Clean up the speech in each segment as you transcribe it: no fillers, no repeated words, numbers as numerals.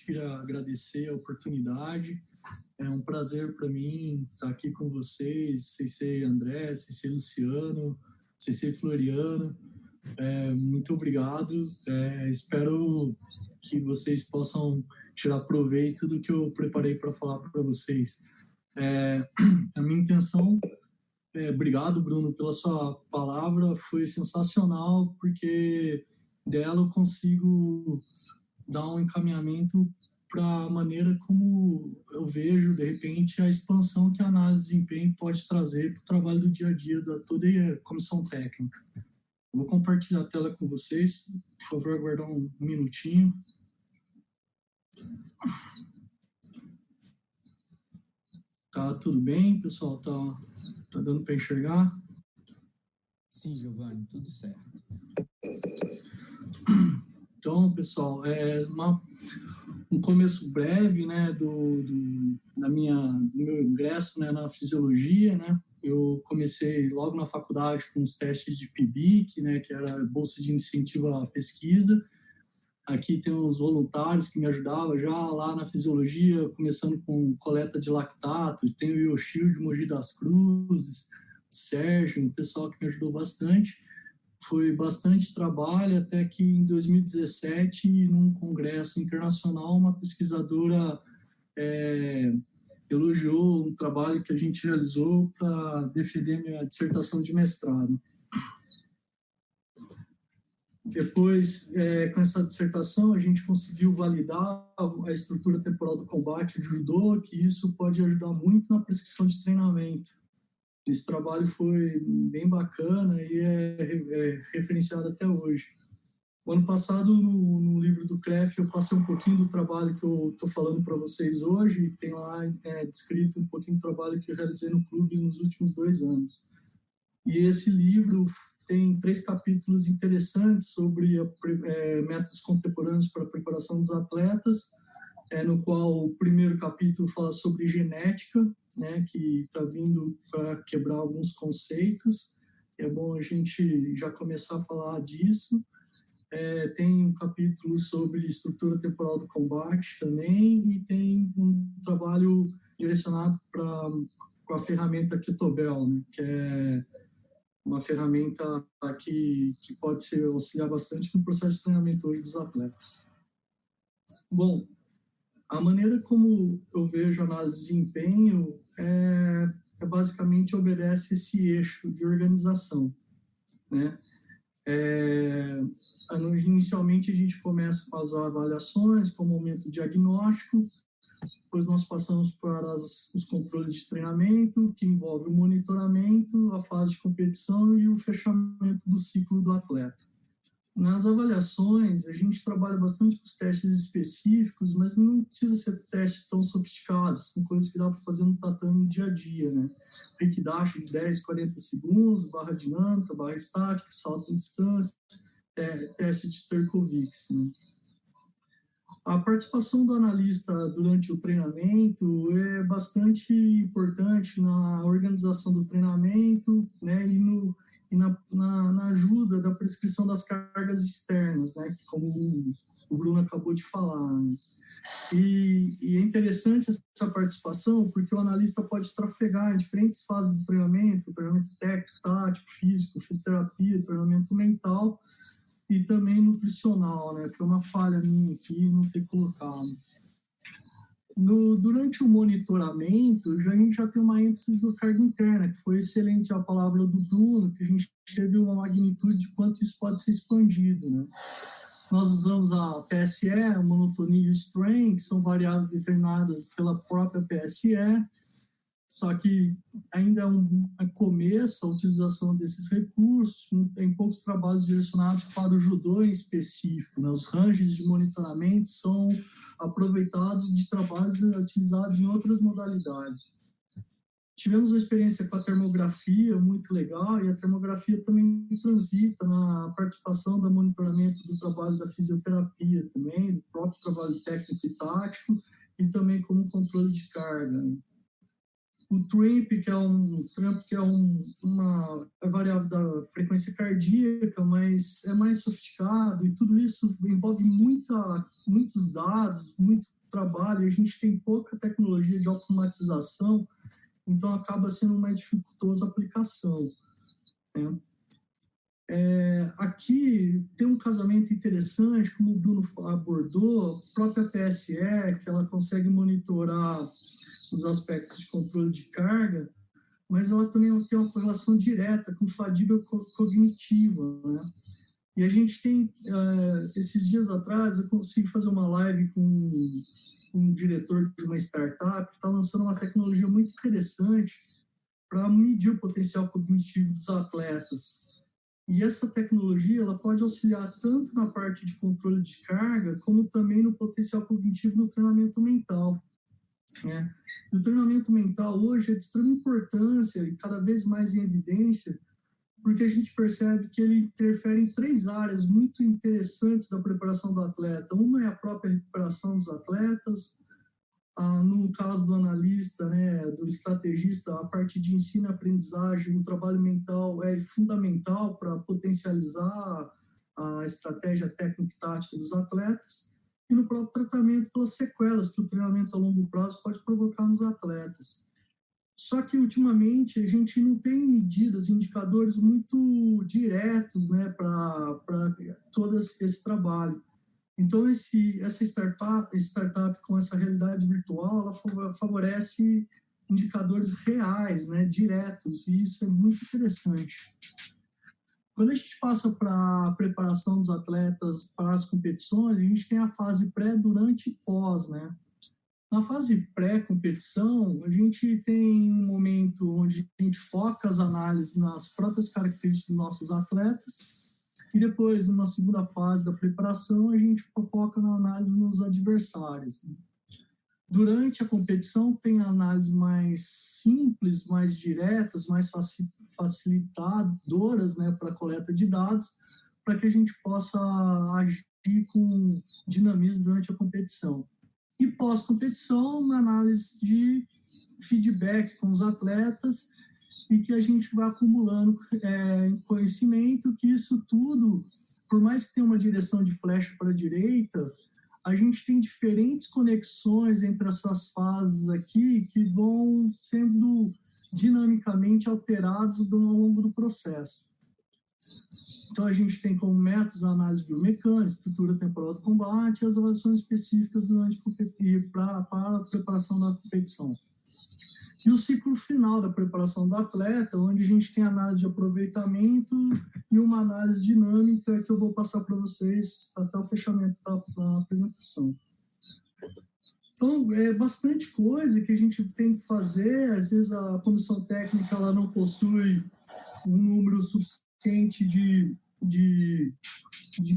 queria agradecer a oportunidade. É um prazer para mim estar aqui com vocês, CC André, CC Luciano, CC Floriano. Muito obrigado. Espero que vocês possam tirar proveito do que eu preparei para falar para vocês. A minha intenção... obrigado, Bruno, pela sua palavra. Foi sensacional, porque dela eu consigo dar um encaminhamento para a maneira como eu vejo, de repente, a expansão que a análise de desempenho pode trazer para o trabalho do dia a dia da toda a comissão técnica. Vou compartilhar a tela com vocês. Por favor, aguardar um minutinho. Tá tudo bem, pessoal? Tá dando para enxergar? Sim, Giovanni, tudo certo. Então, pessoal, um começo breve, né, do meu ingresso, né, na fisiologia, né. Eu comecei logo na faculdade com os testes de PIBIC, né, que era bolsa de incentivo à pesquisa. Aqui tem os voluntários que me ajudavam já lá na fisiologia, começando com coleta de lactato. Tem o Yoshio de Mogi das Cruzes, o Sérgio, um pessoal que me ajudou bastante. Foi bastante trabalho, até que em 2017, num congresso internacional, uma pesquisadora elogiou um trabalho que a gente realizou para defender minha dissertação de mestrado. Depois, com essa dissertação, a gente conseguiu validar a estrutura temporal do combate de judô, que isso pode ajudar muito na prescrição de treinamento. Esse trabalho foi bem bacana e é referenciado até hoje. O ano passado, no livro do CREF, eu passei um pouquinho do trabalho que eu estou falando para vocês hoje, e tem lá descrito um pouquinho do trabalho que eu realizei no clube nos últimos 2 anos. E esse livro tem 3 capítulos interessantes sobre métodos contemporâneos para a preparação dos atletas, no qual o primeiro capítulo fala sobre genética, né, que está vindo para quebrar alguns conceitos. É bom a gente já começar a falar disso. Tem um capítulo sobre estrutura temporal do combate também, e tem um trabalho direcionado com a ferramenta Kettlebell, né, que é uma ferramenta que pode auxiliar bastante no processo de treinamento hoje dos atletas. Bom, a maneira como eu vejo a análise de desempenho basicamente obedece esse eixo de organização, né? Inicialmente, a gente começa com as avaliações, com o momento diagnóstico, depois nós passamos para os controles de treinamento, que envolve o monitoramento, a fase de competição e o fechamento do ciclo do atleta. Nas avaliações, a gente trabalha bastante com os testes específicos, mas não precisa ser testes tão sofisticados, são coisas que dá para fazer no tatame no dia a dia, né? Pick dash de 10, 40 segundos, barra dinâmica, barra estática, salto em distância, teste de Sterkovix, né? A participação do analista durante o treinamento é bastante importante na organização do treinamento, né, e na ajuda da prescrição das cargas externas, né, como o Bruno acabou de falar, né. E é interessante essa participação porque o analista pode trafegar em diferentes fases do treinamento técnico, tático, físico, fisioterapia, treinamento mental, e também nutricional, né? Foi uma falha minha aqui não ter colocado. Durante o monitoramento, a gente já tem uma ênfase do carga interna, que foi excelente a palavra do Bruno, que a gente teve uma magnitude de quanto isso pode ser expandido, né? Nós usamos a PSE, a monotonia e o strain, que são variáveis determinadas pela própria PSE, só que ainda é um começo a utilização desses recursos, tem poucos trabalhos direcionados para o judô em específico, né? Os ranges de monitoramento são aproveitados de trabalhos utilizados em outras modalidades. Tivemos uma experiência com a termografia muito legal, e a termografia também transita na participação do monitoramento do trabalho da fisioterapia também, do próprio trabalho técnico e tático, e também como controle de carga, né? O TRAMP, que é uma variável da frequência cardíaca, mas é mais sofisticado, e tudo isso envolve muitos dados, muito trabalho, a gente tem pouca tecnologia de automatização, então acaba sendo mais dificultoso a aplicação, né? Aqui tem um casamento interessante, como o Bruno abordou, a própria PSE, que ela consegue monitorar os aspectos de controle de carga, mas ela também tem uma correlação direta com fadiga cognitiva, né? E a gente tem, esses dias atrás, eu consegui fazer uma live com um diretor de uma startup que está lançando uma tecnologia muito interessante para medir o potencial cognitivo dos atletas. E essa tecnologia ela pode auxiliar tanto na parte de controle de carga, como também no potencial cognitivo no treinamento mental, né? E o treinamento mental hoje é de extrema importância e cada vez mais em evidência, porque a gente percebe que ele interfere em 3 áreas muito interessantes da preparação do atleta. Uma é a própria recuperação dos atletas, no caso do analista, né, do estrategista, a parte de ensino e aprendizagem, o trabalho mental é fundamental para potencializar a estratégia técnica e tática dos atletas, e no próprio tratamento pelas sequelas que o treinamento a longo prazo pode provocar nos atletas. Só que, ultimamente, a gente não tem medidas, indicadores muito diretos, né, para todo esse trabalho. Então, essa startup com essa realidade virtual, ela favorece indicadores reais, né, diretos, e isso é muito interessante. Quando a gente passa para a preparação dos atletas para as competições, a gente tem a fase pré, durante e pós, né? Na fase pré-competição, a gente tem um momento onde a gente foca as análises nas próprias características dos nossos atletas, e depois, numa segunda fase da preparação, a gente foca na análise nos adversários. Durante a competição, tem análises mais simples, mais diretas, mais facilitadoras, né, para a coleta de dados, para que a gente possa agir com dinamismo durante a competição. E pós-competição, uma análise de feedback com os atletas, e que a gente vai acumulando conhecimento, que isso tudo, por mais que tenha uma direção de flecha para a direita, a gente tem diferentes conexões entre essas fases aqui que vão sendo dinamicamente alteradas ao longo do processo. Então, a gente tem como métodos a análise biomecânica, estrutura temporal do combate e as avaliações específicas para a preparação da competição. E o ciclo final da preparação do atleta, onde a gente tem análise de aproveitamento e uma análise dinâmica que eu vou passar para vocês até o fechamento da apresentação. Então, é bastante coisa que a gente tem que fazer. Às vezes a comissão técnica ela não possui um número suficiente de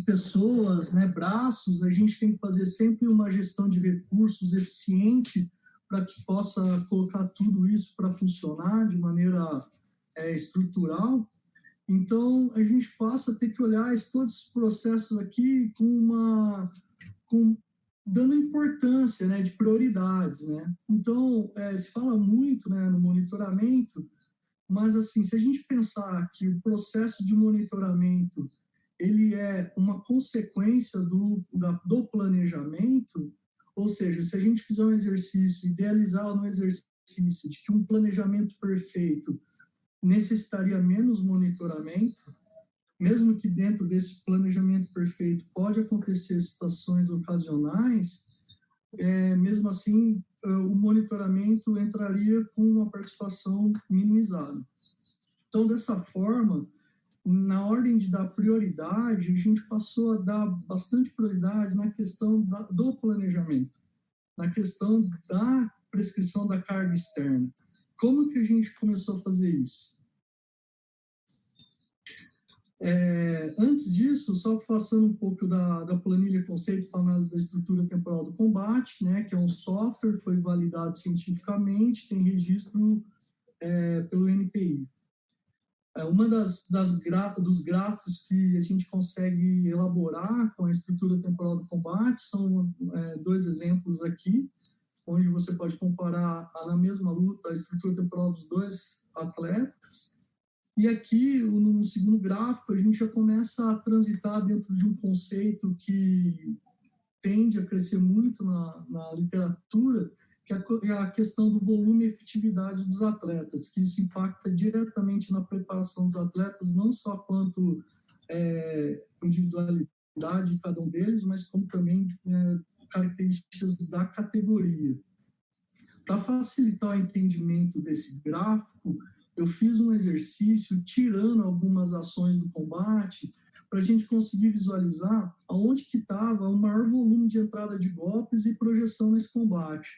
pessoas, né, braços. A gente tem que fazer sempre uma gestão de recursos eficiente para que possa colocar tudo isso para funcionar de maneira estrutural. Então, a gente passa a ter que olhar todos esses processos aqui dando importância, né, de prioridades, né? Então, se fala muito, né, no monitoramento, mas, assim, se a gente pensar que o processo de monitoramento ele é uma consequência do planejamento, ou seja, se a gente fizer um exercício, idealizar no exercício de que um planejamento perfeito necessitaria menos monitoramento, mesmo que dentro desse planejamento perfeito pode acontecer situações ocasionais, mesmo assim, o monitoramento entraria com uma participação minimizada. Então, dessa forma, na ordem de dar prioridade, a gente passou a dar bastante prioridade na questão do planejamento, na questão da prescrição da carga externa. Como que a gente começou a fazer isso? Antes disso, só passando um pouco da planilha conceito para análise da estrutura temporal do combate, né, que é um software, foi validado cientificamente, tem registro pelo NPI. Uma dos gráficos que a gente consegue elaborar com a estrutura temporal do combate são 2 exemplos aqui, onde você pode comparar na mesma luta a estrutura temporal dos 2 atletas. E aqui, no segundo gráfico, a gente já começa a transitar dentro de um conceito que tende a crescer muito na literatura, que é a questão do volume e efetividade dos atletas, que isso impacta diretamente na preparação dos atletas, não só quanto individualidade de cada um deles, mas como também características da categoria. Para facilitar o entendimento desse gráfico, eu fiz um exercício tirando algumas ações do combate para a gente conseguir visualizar aonde que estava o maior volume de entrada de golpes e projeção nesse combate.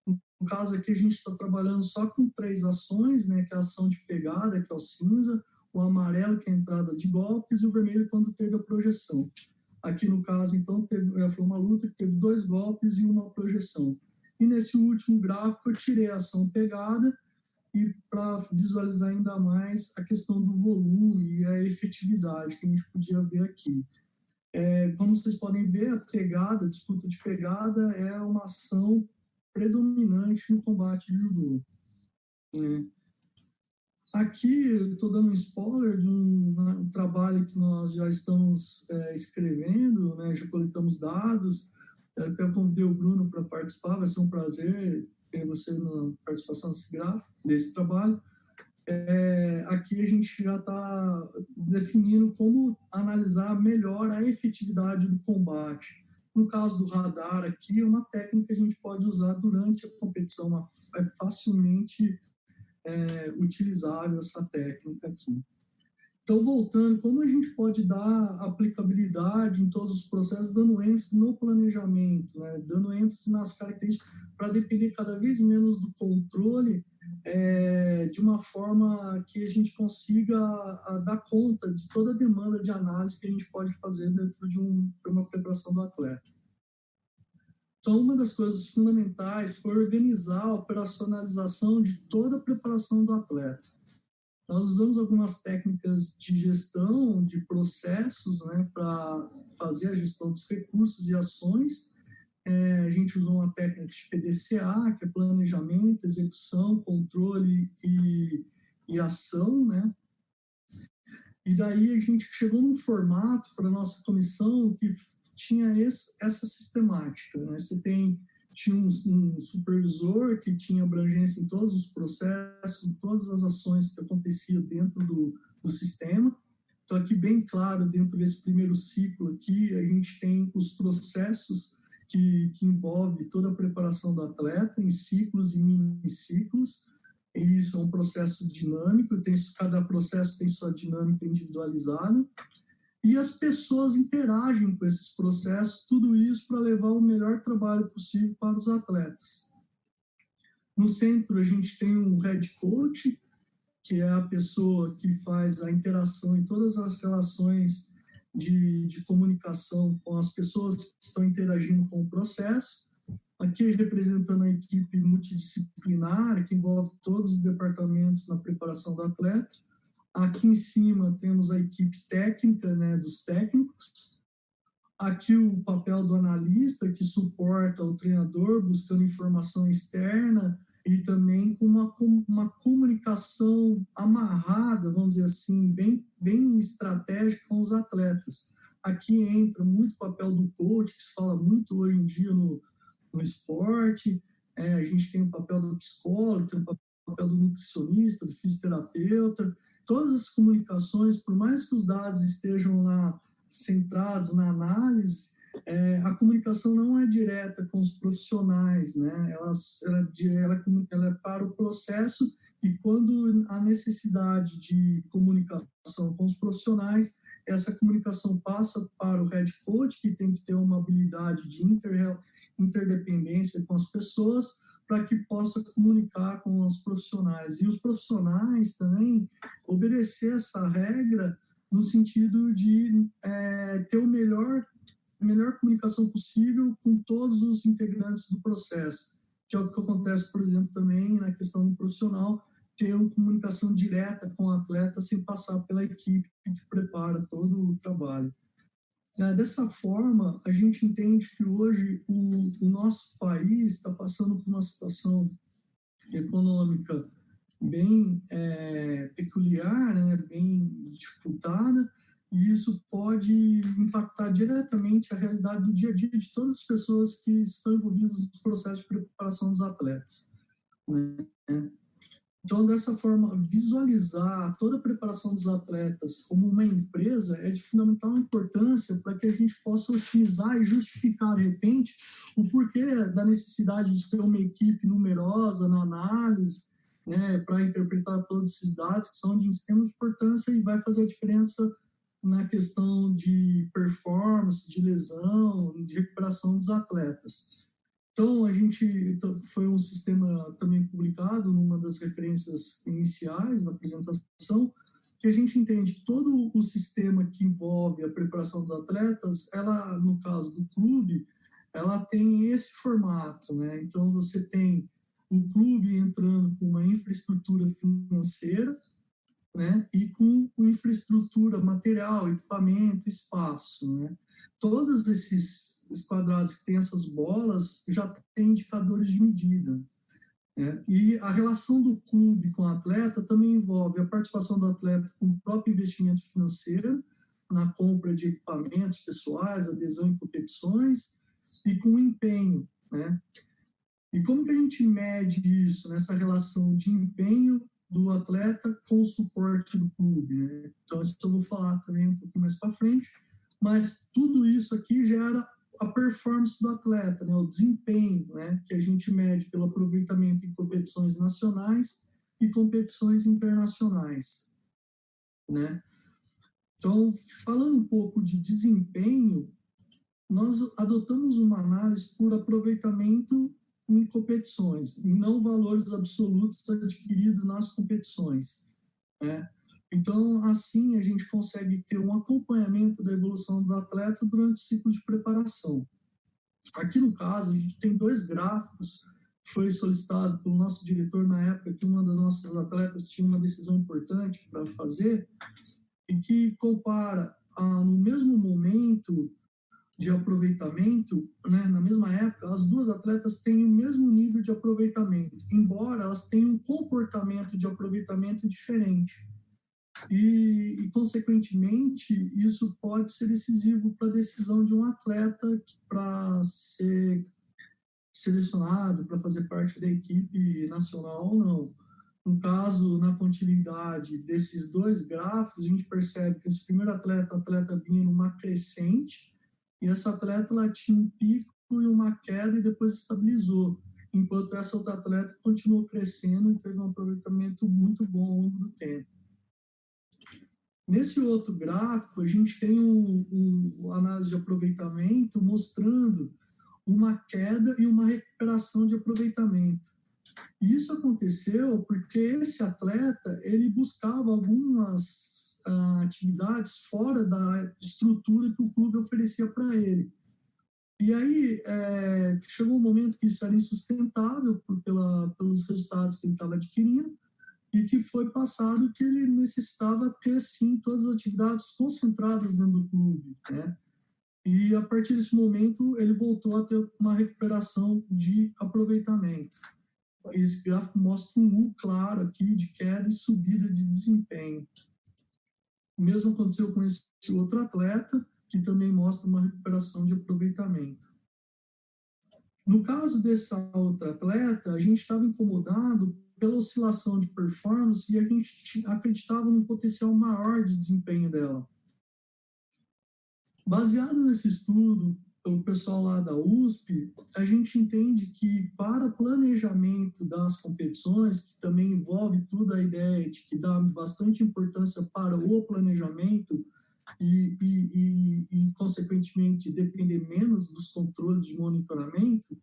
No caso aqui, a gente está trabalhando só com 3 ações, né, que é a ação de pegada, que é o cinza, o amarelo, que é a entrada de golpes, e o vermelho, quando teve a projeção. Aqui, no caso, então, foi uma luta que teve 2 golpes e uma projeção. E nesse último gráfico, eu tirei a ação pegada, e para visualizar ainda mais a questão do volume e a efetividade que a gente podia ver aqui. Como vocês podem ver, a disputa de pegada é uma ação predominante no combate de judô. Aqui eu estou dando um spoiler de um trabalho que nós já estamos escrevendo, né? Já coletamos dados, até eu convidei o Bruno para participar, vai ser um prazer ter você na participação desse trabalho. Aqui a gente já está definindo como analisar melhor a efetividade do combate. No caso do radar aqui, é uma técnica que a gente pode usar durante a competição, é facilmente utilizável essa técnica aqui. Então, voltando, como a gente pode dar aplicabilidade em todos os processos, dando ênfase no planejamento, né? Dando ênfase nas características, para depender cada vez menos do controle, de uma forma que a gente consiga dar conta de toda a demanda de análise que a gente pode fazer dentro de uma preparação do atleta. Então, uma das coisas fundamentais foi organizar a operacionalização de toda a preparação do atleta. Nós usamos algumas técnicas de gestão de processos, né, para fazer a gestão dos recursos e ações. A gente usou uma técnica de PDCA, que é planejamento, execução, controle e ação, né? E daí a gente chegou num formato para a nossa comissão que tinha essa sistemática, né? Tinha um supervisor que tinha abrangência em todos os processos, em todas as ações que aconteciam dentro do sistema. Então, aqui bem claro, dentro desse primeiro ciclo aqui, a gente tem os processos que envolve toda a preparação do atleta em ciclos e miniciclos. E isso é um processo dinâmico, cada processo tem sua dinâmica individualizada. E as pessoas interagem com esses processos, tudo isso para levar o melhor trabalho possível para os atletas. No centro, a gente tem um head coach, que é a pessoa que faz a interação em todas as relações de comunicação com as pessoas que estão interagindo com o processo. Aqui representando a equipe multidisciplinar, que envolve todos os departamentos na preparação do atleta. Aqui em cima temos a equipe técnica, né, dos técnicos. Aqui o papel do analista, que suporta o treinador, buscando informação externa e também com uma comunicação amarrada, vamos dizer assim, bem estratégica com os atletas. Aqui entra muito o papel do coach, que se fala muito hoje em dia no esporte. A gente tem o papel do psicólogo, tem o papel do nutricionista, do fisioterapeuta. Todas as comunicações, por mais que os dados estejam lá centrados na análise, a comunicação não é direta com os profissionais, né? Ela é para o processo, e quando há necessidade de comunicação com os profissionais, essa comunicação passa para o head coach, que tem que ter uma habilidade de interdependência com as pessoas, para que possa comunicar com os profissionais. E os profissionais também obedecer essa regra no sentido de ter a melhor comunicação possível com todos os integrantes do processo, que é o que acontece, por exemplo, também na questão do profissional, ter uma comunicação direta com o atleta sem passar pela equipe que prepara todo o trabalho. Dessa forma, a gente entende que hoje o nosso país está passando por uma situação econômica bem peculiar, né, bem dificultada, e isso pode impactar diretamente a realidade do dia a dia de todas as pessoas que estão envolvidas nos processos de preparação dos atletas, né? Então, dessa forma, visualizar toda a preparação dos atletas como uma empresa é de fundamental importância para que a gente possa otimizar e justificar, de repente, o porquê da necessidade de ter uma equipe numerosa na análise, né, para interpretar todos esses dados que são de extrema importância e vai fazer a diferença na questão de performance, de lesão, de recuperação dos atletas. Então, foi um sistema também publicado numa das referências iniciais da apresentação, que a gente entende que todo o sistema que envolve a preparação dos atletas, ela, no caso do clube, ela tem esse formato, né? Então, você tem o clube entrando com uma infraestrutura financeira, né? E com infraestrutura, material, equipamento, espaço, né? Todos esses quadrados que têm essas bolas já têm indicadores de medida, né? E a relação do clube com o atleta também envolve a participação do atleta com o próprio investimento financeiro, na compra de equipamentos pessoais, adesão em competições, e com o empenho, né? E como que a gente mede isso, nessa relação de empenho do atleta com o suporte do clube, né? Então, isso eu vou falar também um pouquinho mais para frente, mas tudo isso aqui gera a performance do atleta, né? O desempenho, né? Que a gente mede pelo aproveitamento em competições nacionais e competições internacionais, né? Então, falando um pouco de desempenho, nós adotamos uma análise por aproveitamento em competições, e não valores absolutos adquiridos nas competições, né? Então, assim, a gente consegue ter um acompanhamento da evolução do atleta durante o ciclo de preparação. Aqui no caso, a gente tem 2 gráficos, foi solicitado pelo nosso diretor na época que uma das nossas atletas tinha uma decisão importante para fazer, e que compara, no mesmo momento de aproveitamento, né, na mesma época, as 2 atletas têm o mesmo nível de aproveitamento, embora elas tenham um comportamento de aproveitamento diferente. E, consequentemente, isso pode ser decisivo para a decisão de um atleta para ser selecionado, para fazer parte da equipe nacional ou não. No caso, na continuidade desses 2 gráficos, a gente percebe que esse primeiro atleta vinha numa crescente, e essa atleta ela tinha um pico e uma queda e depois estabilizou, enquanto essa outra atleta continuou crescendo e teve um aproveitamento muito bom ao longo do tempo. Nesse outro gráfico, a gente tem uma análise de aproveitamento mostrando uma queda e uma recuperação de aproveitamento. E isso aconteceu porque esse atleta ele buscava algumas atividades fora da estrutura que o clube oferecia para ele. E aí chegou um momento que isso era insustentável pelos resultados que ele estava adquirindo, e que foi passado que ele necessitava ter, sim, todas as atividades concentradas dentro do clube, né? E a partir desse momento ele voltou a ter uma recuperação de aproveitamento. Esse gráfico mostra um U claro aqui de queda e subida de desempenho. O mesmo aconteceu com esse outro atleta, que também mostra uma recuperação de aproveitamento. No caso dessa outra atleta, a gente estava incomodado pela oscilação de performance e a gente acreditava num potencial maior de desempenho dela. Baseado nesse estudo, pelo pessoal lá da USP, a gente entende que para planejamento das competições, que também envolve toda a ideia de que dá bastante importância para o planejamento e consequentemente, depender menos dos controles de monitoramento,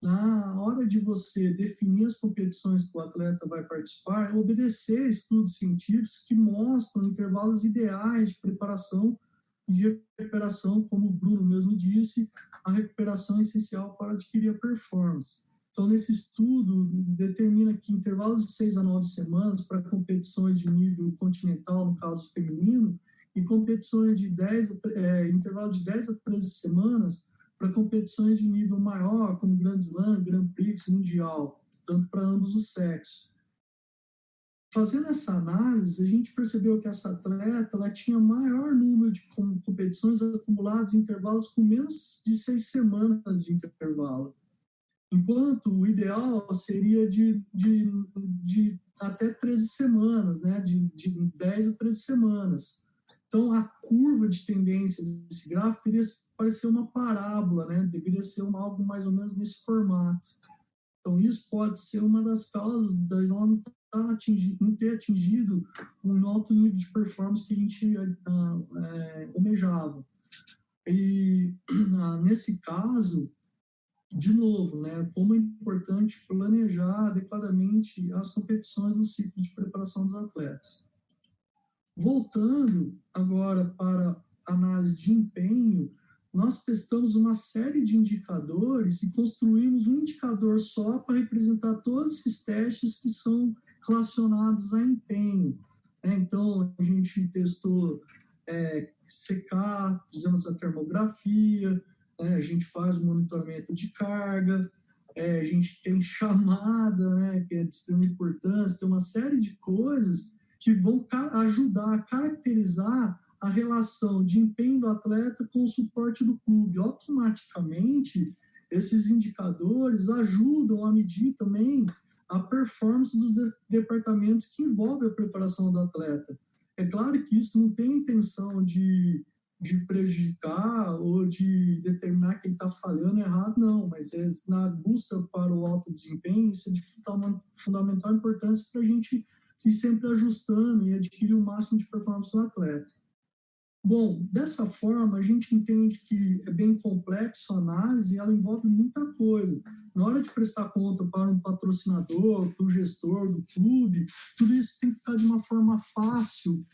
na hora de você definir as competições que o atleta vai participar, obedecer estudos científicos que mostram intervalos ideais de preparação e de recuperação, como o Bruno mesmo disse, a recuperação é essencial para adquirir a performance. Então, nesse estudo, determina que intervalos de 6 a 9 semanas para competições de nível continental, no caso feminino, e competições de intervalo de 10 a 13 semanas para competições de nível maior, como Grand Slam, Grand Prix, Mundial, tanto para ambos os sexos. fazendo essa análise, a gente percebeu que essa atleta ela tinha maior número de competições acumuladas em intervalos com menos de 6 semanas de intervalo. Enquanto o ideal seria de até 13 semanas, né? de 10 a 13 semanas. Então, a curva de tendência desse gráfico deveria parecer uma parábola, né? Deveria ser algo mais ou menos nesse formato. Então, isso pode ser uma das causas da ela não ter atingido um alto nível de performance que a gente almejava. E, nesse caso, de novo, né, como é importante planejar adequadamente as competições no ciclo de preparação dos atletas. Voltando agora para análise de empenho, nós testamos uma série de indicadores e construímos um indicador só para representar todos esses testes que são relacionados a empenho. Então, a gente testou secar, fizemos a termografia, a gente faz o monitoramento de carga, a gente tem chamada, né, que é de extrema importância, tem uma série de coisas que vão ajudar a caracterizar a relação de empenho do atleta com o suporte do clube. Automaticamente, esses indicadores ajudam a medir também a performance dos departamentos que envolvem a preparação do atleta. É claro que isso não tem intenção de prejudicar ou de determinar quem está falhando errado, não, mas na busca para o alto desempenho, isso é de fundamental importância para a gente ir sempre ajustando e adquirir o máximo de performance do atleta. Bom, dessa forma, a gente entende que é bem complexo a análise e ela envolve muita coisa. Na hora de prestar conta para um patrocinador, para o gestor do clube, tudo isso tem que ficar de uma forma fácil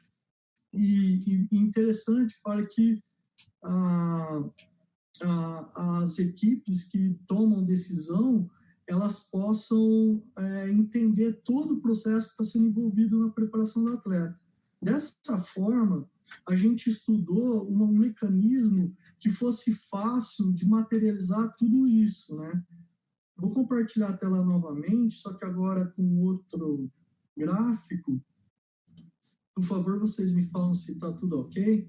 e interessante para que as equipes que tomam decisão elas possam entender todo o processo que está sendo envolvido na preparação do atleta. Dessa forma, a gente estudou um mecanismo que fosse fácil de materializar tudo isso, né? Vou compartilhar a tela novamente, só que agora com outro gráfico. Por favor, vocês me falam se está tudo ok.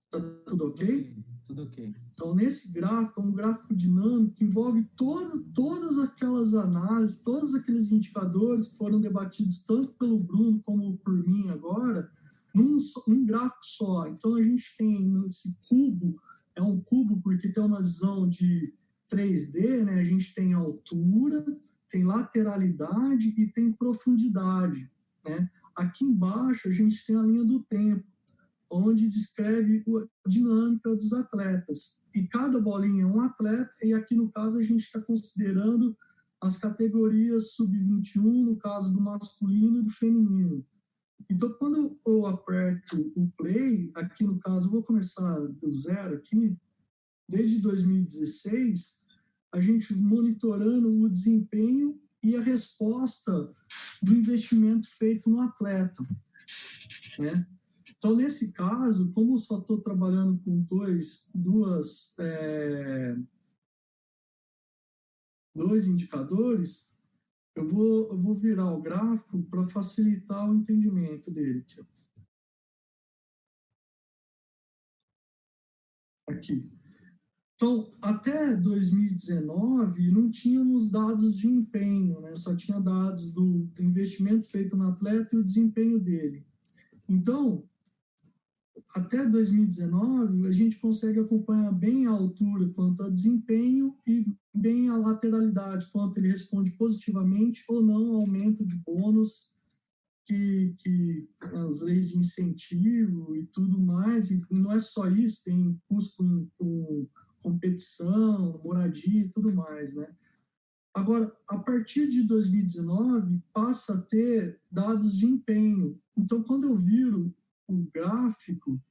Está tudo ok? Tudo ok. Então, nesse gráfico, é um gráfico dinâmico que envolve todas aquelas análises, todos aqueles indicadores que foram debatidos tanto pelo Bruno como por mim agora, num gráfico só. Então, a gente tem esse cubo, é um cubo porque tem uma visão de 3D, né? A gente tem altura, tem lateralidade e tem profundidade, né? Aqui embaixo, a gente tem a linha do tempo, onde descreve a dinâmica dos atletas. E cada bolinha é um atleta, e aqui no caso a gente está considerando as categorias sub-21, no caso do masculino e do feminino. Então, quando eu aperto o play, aqui no caso, eu vou começar do zero aqui, desde 2016, a gente monitorando o desempenho e a resposta do investimento feito no atleta, né? Então, nesse caso, como eu só estou trabalhando com dois indicadores, eu vou virar o gráfico para facilitar o entendimento dele. Aqui. Então, até 2019, não tínhamos dados de empenho, né? Só tinha dados do investimento feito no atleta e o desempenho dele. Então, até 2019, a gente consegue acompanhar bem a altura quanto a desempenho e bem a lateralidade, quanto ele responde positivamente ou não ao aumento de bônus, que as leis de incentivo e tudo mais. E não é só isso, tem custo com competição, moradia e tudo mais, né? Agora, a partir de 2019, passa a ter dados de empenho. Então, quando eu viro o gráfico,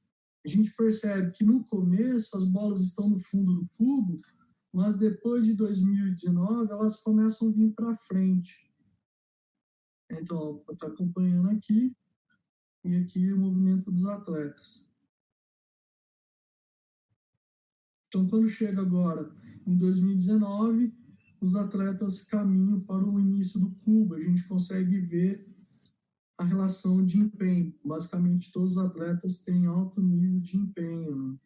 a gente percebe que no começo as bolas estão no fundo do cubo, mas depois de 2019 elas começam a vir para frente. Então, está acompanhando aqui, e aqui o movimento dos atletas. Então, quando chega agora em 2019, os atletas caminham para o início do cubo. A gente consegue ver a relação de empenho. Basicamente, todos os atletas têm alto nível de empenho, né?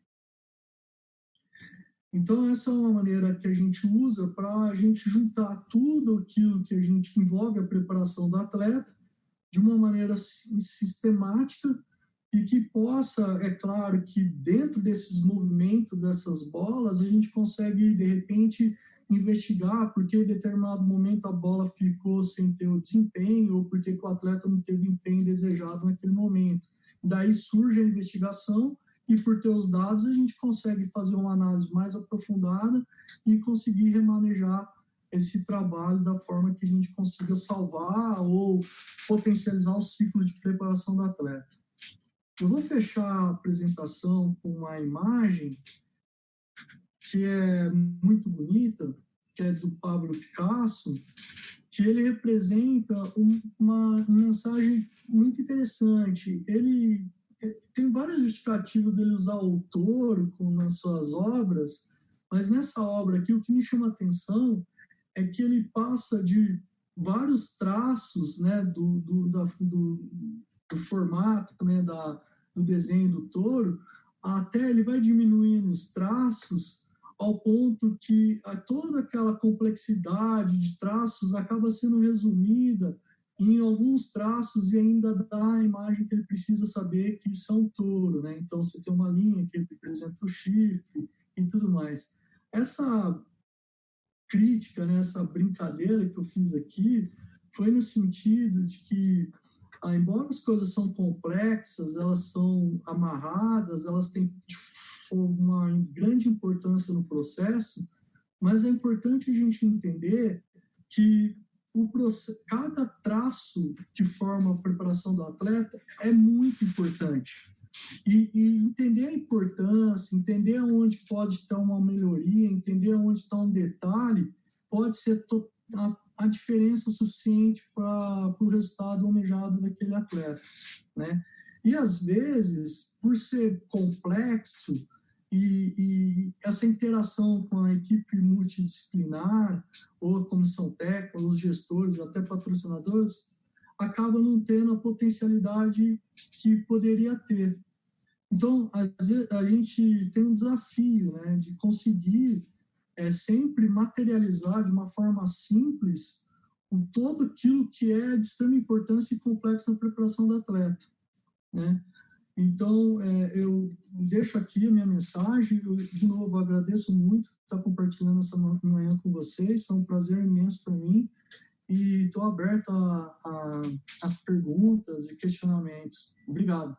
Então, essa é uma maneira que a gente usa para a gente juntar tudo aquilo que a gente envolve a preparação do atleta de uma maneira sistemática e que possa, é claro, que dentro desses movimentos, dessas bolas, a gente consegue, de repente, investigar por que em determinado momento a bola ficou sem ter o desempenho ou por que o atleta não teve o empenho desejado naquele momento. Daí surge a investigação e por ter os dados a gente consegue fazer uma análise mais aprofundada e conseguir remanejar esse trabalho da forma que a gente consiga salvar ou potencializar o ciclo de preparação do atleta. Eu vou fechar a apresentação com uma imagem que é muito bonita, que é do Pablo Picasso, que ele representa uma mensagem muito interessante. Ele tem várias justificativas dele usar o touro nas suas obras, mas nessa obra aqui, o que me chama a atenção é que ele passa de vários traços, né, do formato, né, do desenho do touro, até ele vai diminuindo os traços ao ponto que toda aquela complexidade de traços acaba sendo resumida em alguns traços e ainda dá a imagem que ele precisa saber que isso é um touro, né? Então você tem uma linha que representa o chifre e tudo mais. Essa crítica, né, essa brincadeira que eu fiz aqui foi no sentido de que, embora as coisas são complexas, elas são amarradas, elas têm uma grande importância no processo, mas é importante a gente entender que cada traço que forma a preparação do atleta é muito importante. E entender a importância, entender onde pode estar uma melhoria, entender onde está um detalhe, pode ser a diferença suficiente para o resultado almejado daquele atleta, né? E, às vezes, por ser complexo, e essa interação com a equipe multidisciplinar, ou a comissão técnica, os gestores, até patrocinadores, acaba não tendo a potencialidade que poderia ter. Então, às vezes, a gente tem um desafio, né, de conseguir sempre materializar de uma forma simples todo aquilo que é de extrema importância e complexo na preparação do atleta, né? Então, eu deixo aqui a minha mensagem. Eu, de novo, agradeço muito estar compartilhando essa manhã com vocês. Foi um prazer imenso para mim. E estou aberto às perguntas e questionamentos. Obrigado.